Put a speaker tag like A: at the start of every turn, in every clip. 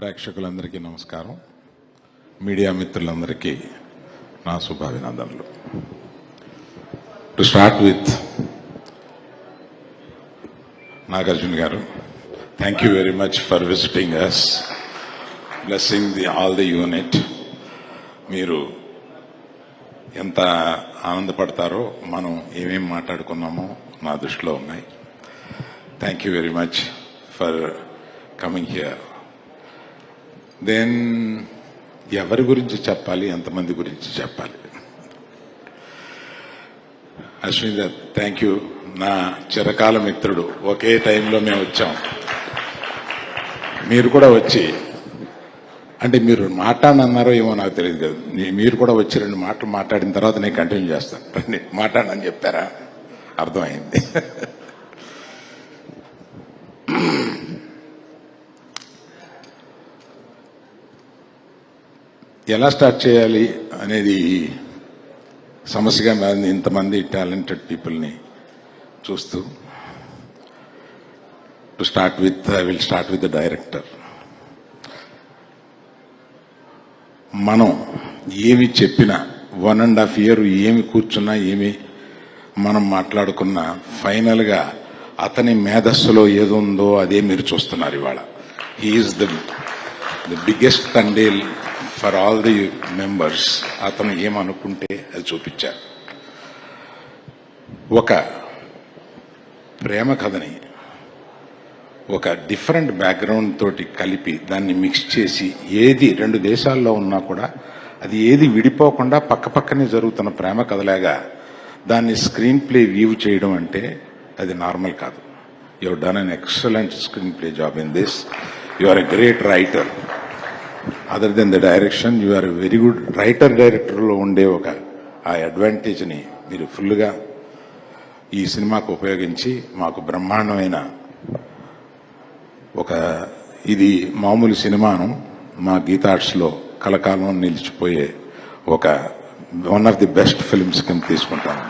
A: ప్రేక్షకులందరికీ నమస్కారం. మీడియా మిత్రులందరికీ నా శుభాభినందనలు. టు స్టార్ట్ విత్ నాగార్జున గారు, thank you very much for visiting us, blessing all the unit. మీరు ఎంత ఆనందపడతారో మనం ఏమేమి మాట్లాడుకున్నామో నా దృష్టిలో ఉన్నాయి. Thank you very much for coming here. Then ఎవరి గురించి చెప్పాలి, ఎంతమంది గురించి చెప్పాలి? Ashwini, thank you. నా చిరకాల మిత్రుడు, ఒకే టైంలో మేము వచ్చాం. మీరు కూడా వచ్చి, అంటే మీరు మాట్లాడనన్నారో ఏమో నాకు తెలియదు కదా, మీరు కూడా వచ్చి 2 మాటలు మాట్లాడిన తర్వాత నేను కంటిన్యూ చేస్తాను. మాట్లాడనని చెప్పారా? అర్థమైంది. ఎలా స్టార్ట్ చేయాలి అనేది సమస్యగా మారింది ఇంతమంది టాలెంటెడ్ పీపుల్ని చూస్తూ. To start with, I will start with the director. మనం ఏమి చెప్పినా 1.5 year ఏమి కూర్చున్నా, ఏమి మనం మాట్లాడుకున్నా, ఫైనల్గా అతని మేధస్సులో ఏదో ఉందో అదే మీరు చూస్తున్నారు ఇవాళ. He is the biggest Thandel for all the members. అతను ఏమనుకుంటే అది చూపించారు. ఒక ప్రేమ కథని ఒక డిఫరెంట్ బ్యాక్గ్రౌండ్ తోటి కలిపి దాన్ని మిక్స్ చేసి, ఏది 2 దేశాల్లో ఉన్నా కూడా అది ఏది విడిపోకుండా పక్కపక్కనే జరుగుతున్న ప్రేమ కథలాగా దాన్ని స్క్రీన్ ప్లే వ్యూ చేయడం అంటే అది నార్మల్ కాదు. You have done an excellent screenplay job in this. You are a great writer. Other than the direction, you are a very good writer. డైరెక్టర్లో ఉండే ఆ అడ్వాంటేజ్ని మీరు ఫుల్గా ఈ సినిమాకు ఉపయోగించి మాకు బ్రహ్మాండమైన ఇది మామూలు సినిమాను మా గీతార్ట్స్లో కలకాలం నిలిచిపోయే one of the best films కింద తీసుకుంటాను.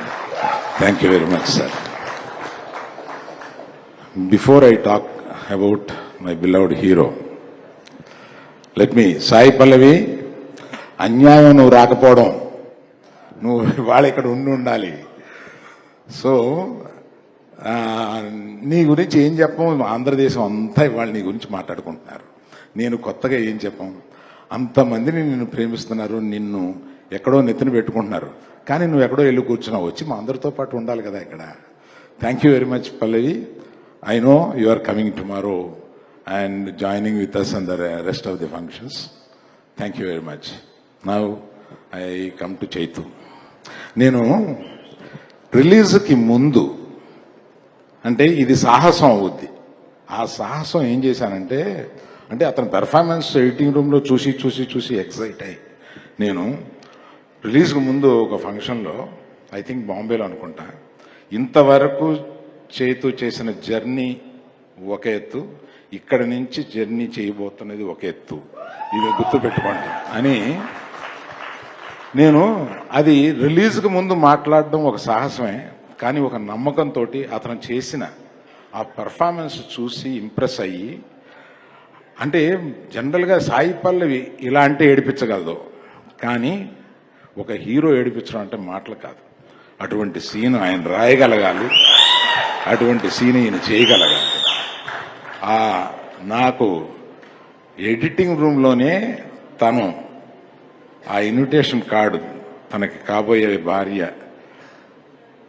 A: Thank you very much sir. Before I talk about my beloved hero, let me, Sai Pallavi, అన్యాయం నువ్వు రాకపోవడం, నువ్వు ఇవాళ ఇక్కడ ఉండాలి. సో నీ గురించి ఏం చెప్పం, ఆంధ్రదేశం అంతా ఇవాళ నీ గురించి మాట్లాడుకుంటున్నారు. నేను కొత్తగా ఏం చెప్పాం, అంతమందిని నిన్ను ప్రేమిస్తున్నారు, నిన్ను ఎక్కడో నెత్తిన పెట్టుకుంటున్నారు, కానీ నువ్వు ఎక్కడో వెళ్ళి కూర్చున్నావు. వచ్చి మా అందరితో పాటు ఉండాలి కదా ఇక్కడ. Thank you very much Pallavi. I know you are coming tomorrow and joining with us on the rest of the functions. Thank you very much. Now I come to Chaitu. నేను రిలీజ్కి ముందు, అంటే ఇది సాహసం అవుద్ది, ఆ సాహసం ఏం చేశానంటే, అంటే అతని పెర్ఫార్మెన్స్ ఎడిటింగ్ రూమ్లో చూసి ఎక్సైట్ అయ్యి, నేను రిలీజ్కి ముందు ఒక ఫంక్షన్లో, ఐ థింక్ బాంబేలో అనుకుంటా, ఇంతవరకు చైతు చేసిన జర్నీ ఒక ఎత్తు, ఇక్కడ నుంచి జర్నీ చేయబోతున్నది ఒక ఎత్తు, ఇది గుర్తుపెట్టుకోండి అని నేను, అది రిలీజ్కి ముందు మాట్లాడడం ఒక సాహసమే, కానీ ఒక నమ్మకంతో అతను చేసిన ఆ పెర్ఫార్మెన్స్ చూసి ఇంప్రెస్ అయ్యి, అంటే జనరల్గా సాయి పల్లవి ఇలా అంటే ఏడిపించగలదు, కానీ ఒక హీరో ఏడిపించడం అంటే మాటలు కాదు. అటువంటి సీన్ ఆయన రాయగలగాలి, అటువంటి సీన్ ఈయన చేయగలగాలి. నాకు ఎడిటింగ్ రూమ్లోనే తను ఆ ఇన్విటేషన్ కార్డు, తనకి కాబోయే భార్య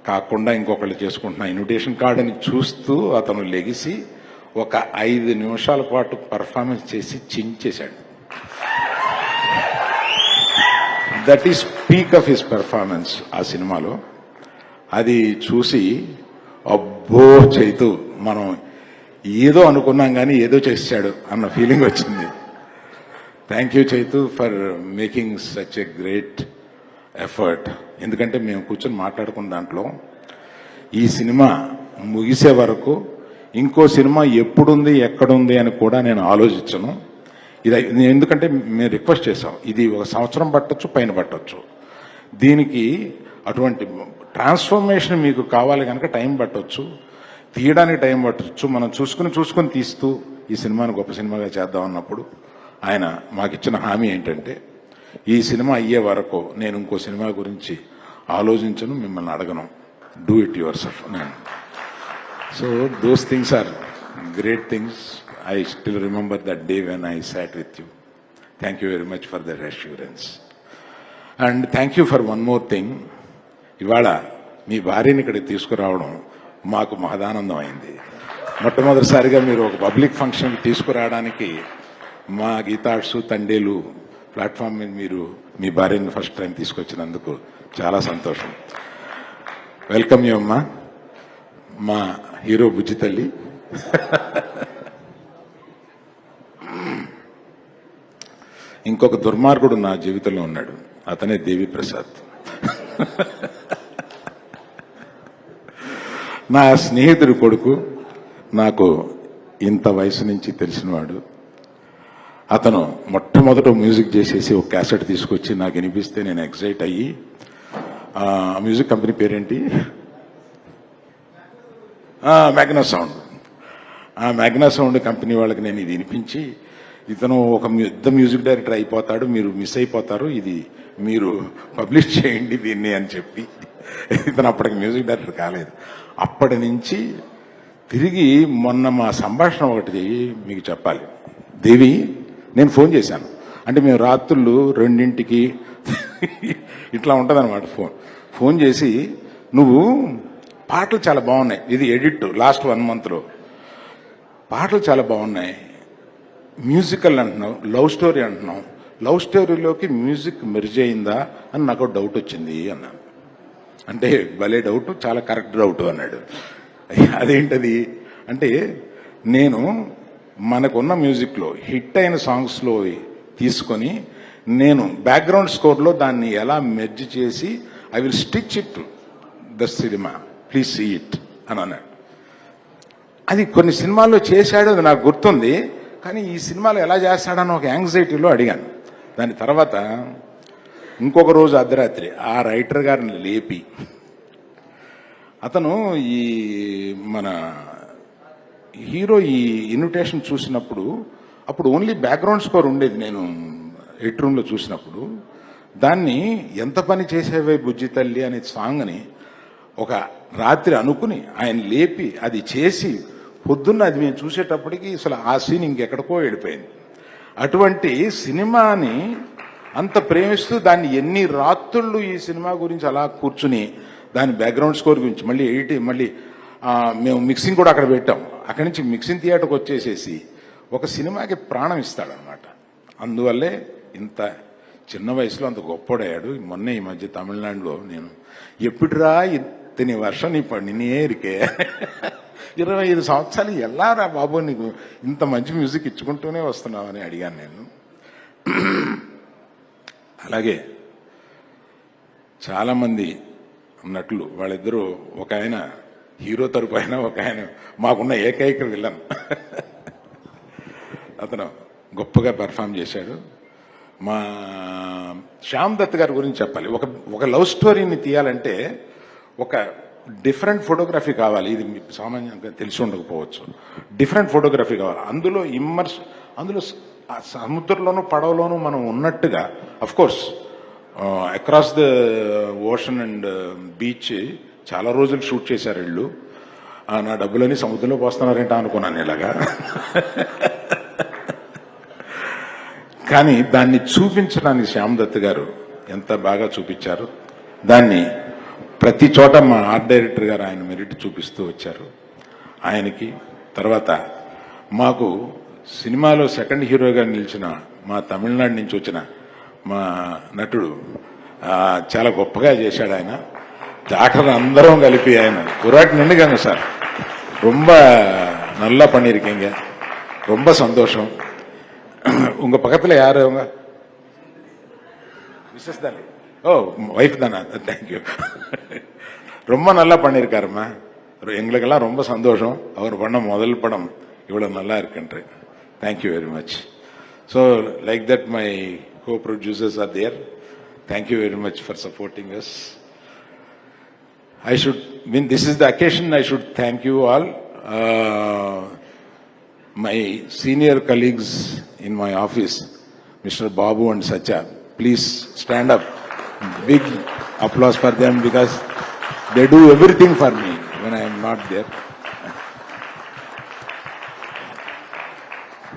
A: కాకుండా ఇంకొకళ్ళు చేసుకుంటున్న ఇన్విటేషన్ కార్డుని చూస్తూ అతను లెగిసి ఒక 5 నిమిషాల పాటు పర్ఫార్మెన్స్ చేసి చించేశాడు. That is peak of his performance ఆ సినిమాలో. అది చూసి అబ్బో చైతు, మనం ఏదో అనుకున్నాం కానీ ఏదో చేశాడు అన్న ఫీలింగ్ వచ్చింది. Thank you Chaitu for making such a great effort. ఎందుకంటే మేము కూర్చొని మాట్లాడుకున్న దాంట్లో ఈ సినిమా ముగిసే వరకు ఇంకో సినిమా ఎప్పుడుంది ఎక్కడుంది అని కూడా నేను ఆలోచించను. ఇది ఎందుకంటే మేము రిక్వెస్ట్ చేసాం, ఇది 1 సంవత్సరం పట్టొచ్చు, పైన పట్టొచ్చు. దీనికి అటువంటి ట్రాన్స్ఫర్మేషన్ మీకు కావాలి కనుక టైం పట్టొచ్చు, తీయడానికి టైం పట్టచ్చు. మనం చూసుకుని తీస్తూ ఈ సినిమాని గొప్ప సినిమాగా చేద్దాం అన్నప్పుడు ఆయన మాకిచ్చిన హామీ ఏంటంటే ఈ సినిమా అయ్యే వరకు నేను ఇంకో సినిమా గురించి ఆలోచించను, మిమ్మల్ని అడగను, do it yourself. So those things are great things. I still remember that day when I sat with you. Thank you very much for that assurance. And thank you for one more thing. ఇవాళ మీ భార్యని ఇక్కడికి తీసుకురావడం మాకు మహదానందం అయింది. మొట్టమొదటిసారిగా మీరు ఒక పబ్లిక్ ఫంక్షన్కి తీసుకురావడానికి మా గీతాడ్సు తండేలు ప్లాట్ఫామ్ మీద మీరు మీ భార్యని ఫస్ట్ టైం తీసుకొచ్చినందుకు చాలా సంతోషం. వెల్కమ్ యూ అమ్మా, మా హీరో బుజ్జి తల్లి. ఇంకొక దుర్మార్గుడు నా జీవితంలో ఉన్నాడు, అతనే దేవి ప్రసాద్. నా స్నేహితుడి కొడుకు, నాకు ఇంత వయసు నుంచి తెలిసినవాడు. అతను మొట్టమొదట మ్యూజిక్ చేసేసి ఒక క్యాసెట్ తీసుకొచ్చి నాకు వినిపిస్తే నేను ఎక్సైట్ అయ్యి, మ్యూజిక్ కంపెనీ పేరేంటి, మ్యాగ్నా సౌండ్. ఆ మ్యాగ్నా సౌండ్ కంపెనీ వాళ్ళకి నేను ఇది వినిపించి, ఇతను ఒక పెద్ద మ్యూజిక్ డైరెక్టర్ అయిపోతాడు, మీరు మిస్ అయిపోతారు, ఇది మీరు పబ్లిష్ చేయండి దీన్ని అని చెప్పి, ఇతను అప్పటికి మ్యూజిక్ డైరెక్టర్ కాలేదు. అప్పటి నుంచి తిరిగి మొన్న మా సంభాషణ ఒకటి మీకు చెప్పాలి. దేవి, నేను ఫోన్ చేశాను, అంటే మేము రాత్రులు 2ంటికి ఇట్లా ఉంటుందన్నమాట. ఫోన్ చేసి, నువ్వు పాటలు చాలా బాగున్నాయి, ఇది ఎడిట్ లాస్ట్ 1 monthలో, పాటలు చాలా బాగున్నాయి, మ్యూజికల్ అంటున్నావు, లవ్ స్టోరీ అంటున్నావు, లవ్ స్టోరీలోకి మ్యూజిక్ మెర్జ్ అయిందా అని నాకు డౌట్ వచ్చింది అన్నాను. అంటే భలే డౌట్, చాలా కరెక్ట్ డౌట్ అన్నాడు. అదేంటది అంటే, నేను మనకున్న మ్యూజిక్లో హిట్ అయిన సాంగ్స్లో తీసుకొని నేను బ్యాక్గ్రౌండ్ స్కోర్లో దాన్ని ఎలా మెర్జ్ చేసి I will stitch it the cinema, please see it అని అన్నాడు. అది కొన్ని సినిమాల్లో చేశాడు, అది నాకు గుర్తుంది, కానీ ఈ సినిమాలో ఎలా చేస్తాడని ఒక యాంగ్జైటీలో అడిగాను. దాని తర్వాత ఇంకొక రోజు అర్ధరాత్రి ఆ రైటర్ గారిని లేపి, అతను ఈ మన హీరో ఈ ఇన్విటేషన్ చూసినప్పుడు, అప్పుడు ఓన్లీ బ్యాక్గ్రౌండ్ స్కోర్ ఉండేది, నేను ఎయిట్ రూమ్లో చూసినప్పుడు, దాన్ని ఎంత పని చేసేవే బుజ్జి తల్లి అనే సాంగ్ని ఒక రాత్రి అనుకుని ఆయన లేపి అది చేసి, పొద్దున్న అది మేము చూసేటప్పటికి అసలు ఆ సీన్ ఇంకెక్కడికో వెళ్ళిపోయింది. అటువంటి సినిమాని అంత ప్రేమిస్తూ దాన్ని ఎన్ని రాత్రుళ్ళు ఈ సినిమా గురించి అలా కూర్చుని దాని బ్యాక్గ్రౌండ్ స్కోర్ గురించి మళ్ళీ మేము మిక్సింగ్ కూడా అక్కడ పెట్టాం. అక్కడి నుంచి మిక్సింగ్ థియేటర్కి వచ్చేసేసి ఒక సినిమాకి ప్రాణం ఇస్తాడనమాట. అందువల్లే ఇంత చిన్న వయసులో అంత గొప్పడయ్యాడు. మొన్నే ఈ మధ్య తమిళనాడులో నేను, ఎప్పుడురా ఇతని వర్షం నిన్నేరికే 25 సంవత్సరాలు ఎలారా బాబు నీకు ఇంత మంచి మ్యూజిక్ ఇచ్చుకుంటూనే వస్తున్నావని అడిగాను నేను. అలాగే చాలామంది నటులు, వాళ్ళిద్దరూ, ఒక ఆయన హీరో తరపు అయినా, ఒక ఆయన మాకున్న ఏకైక విలన్. అతను గొప్పగా పెర్ఫామ్ చేశాడు. మా శ్యామ్ దత్ గారి గురించి చెప్పాలి. ఒక లవ్ స్టోరీని తీయాలంటే ఒక డిఫరెంట్ ఫోటోగ్రఫీ కావాలి. ఇది మీకు సామాన్యంగా తెలిసి ఉండకపోవచ్చు. డిఫరెంట్ ఫోటోగ్రఫీ కావాలి. అందులో సముద్రంలోనూ పడవలోనూ మనం ఉన్నట్టుగా, of course across the ocean and beach చాలా రోజులు షూట్ చేశారు వీళ్ళు. నా డబ్బులని సముద్రంలో పోస్తున్నారంట అనుకున్నాను ఇలాగా. కానీ దాన్ని చూపించడానికి శ్యామ్ దత్ గారు ఎంత బాగా చూపించారు. దాన్ని ప్రతి చోట మా ఆర్ట్ డైరెక్టర్ గారు ఆయన మెరిట్ చూపిస్తూ వచ్చారు. ఆయనకి తర్వాత మాకు సినిమాలో సెకండ్ హీరోగా నిలిచిన మా తమిళనాడు నుంచి వచ్చిన మా నటుడు చాలా గొప్పగా చేశాడు. ఆయన డాక్టర్ అందరం కలిపి ఆయన కురాట్ నిండుగాங்க సార్, ரொம்ப நல்லா பண்ணிருக்கீங்க, ரொம்ப சந்தோஷம். உங்க பக்கத்துல யாரு அவங்க? மிஸ்ஸஸ் தானே? ஓ, வைஃப் தானா? தேங்க்யூ. ரொம்ப நல்லா பண்ணியிருக்காருமா. எங்களுக்கெல்லாம் ரொம்ப சந்தோஷம். அவர் பண்ண முதல் படம் இவ்வளவு நல்லா இருக்குன்று. Thank you very much. So like that my co-producers are there. Thank you very much for supporting us. This is the occasion I should thank you all. My senior colleagues in my office, Mr. Babu and Satya. Please stand up. Big applause for them because they do everything for me when I am not there.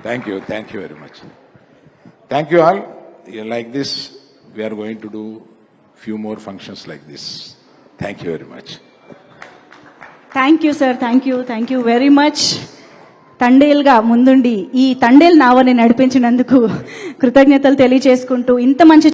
A: Thank you very much. Thank you all. Like this, we are going to do few more functions like this. Thank you very much.
B: Thank you sir, thank you very much. తండేల్గా ముందుండి ఈ తండేల్ నావని నడిపించినందుకు కృతజ్ఞతలు తెలియజేసుకుంటూ ఇంత మంచి